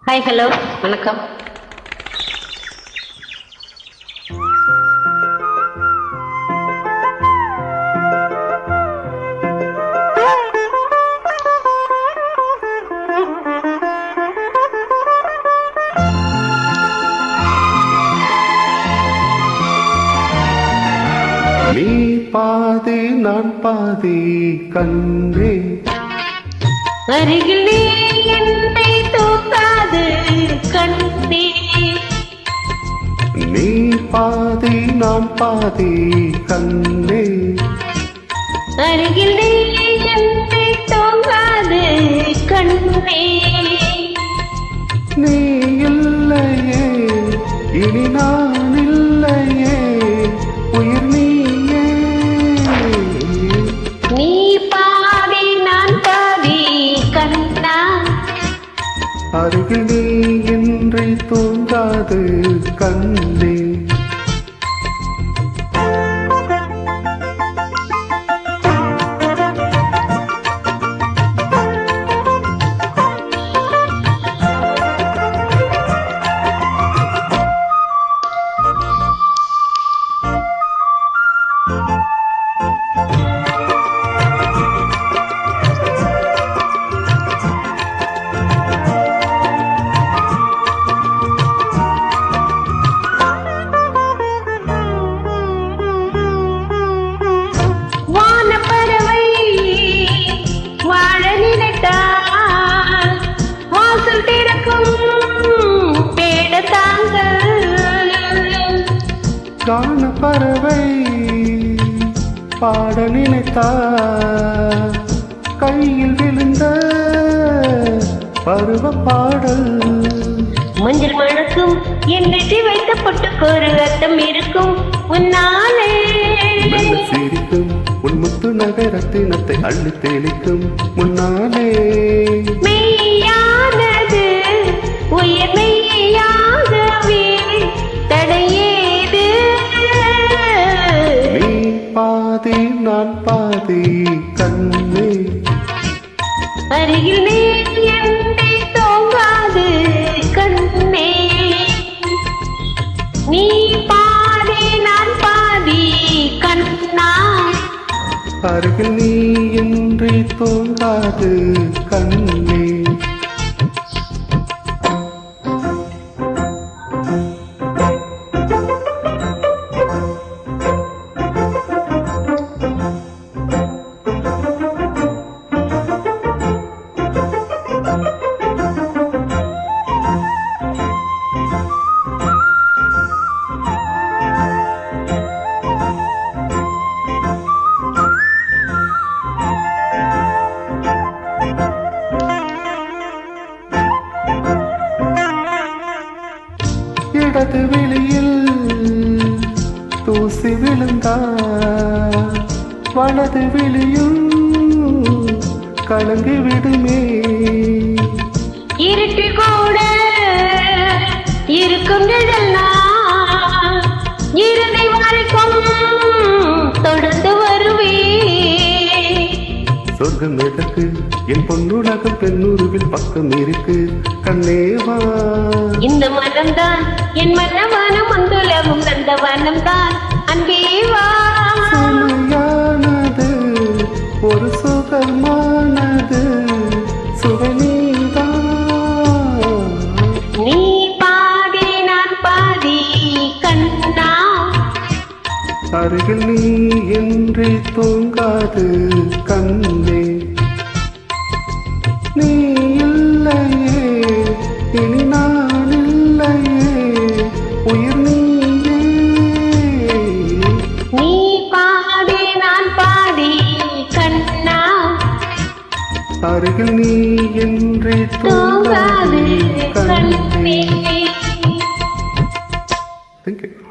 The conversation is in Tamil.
ஹாய், ஹலோ, வணக்கம். நீ பாதி நான் பாதி கண்ணே, அருகில் நீ என்னை தூக்காது கண்ணே. நீ பாதி நான் பாதி கண்ணே, அருகில் நீ என்னை தூக்காது கண்ணே. நீ இல்லையே இனி நான் இல்லையே, உயிர் நீயே. நீ பாதி நான் பாதி கண்ணா, அருகில் நீ இன்றி தூங்காது கண்ணே. காண பறவை பாட நினைத்தா, கையில் விழுந்த பருவ பாடல். மஞ்சள் மணக்கும் என் நெற்றி வைத்த பொட்டுக்கு ஒரு அர்த்தம் இருக்கும் உன்னாலே. சிரிக்கும் உன் முத்து நகை ரத்தினத்தை அள்ளி தெளிக்கும் முன்னாலே. மெய்யானது உயிர் மெய்யாகவே தடையேது. நீ பாதி நான் பாதி கண்ணே, அருகில் நீ என்னை தூங்காது கண்ணே. நீ பாதி நான் பாதி கண்ணா, அருகில் நீ இன்றி தூங்காது கண்ணே. இடது வெளியில் தூசி விழுந்தா, வலது வெளியும் கலங்கி விடுமே. இருட்டு கூட இருக்கும் நிழல்லாம் இறுதி வரைக்கும் தொடர்ந்து வருவே. சொர்க்கம் எதற்கு என் பொன்னுலகம் பெண்ணுருவில் பக்கம் இருக்கு கண்ணேவா. இந்த மனம்தான் என் மனவானம், அந்துலகும் அந்த வனம்தான் அன்பேவா. சுமையானது ஒரு சுகமானது சுவனீதான். நீ பாதி நான் பாதி கண்ணா, அருகில் நீ இன்றி தூங்காது கண்ணே. நீ இல்லையே இனி நான் இல்லையே, உயிர் நீயே. நீ பாதி நான் பாதி கண்ணா, அருகில் நீ இன்றி தூங்காது தூங்காது கண்ணே. கண்ணே. Thank you.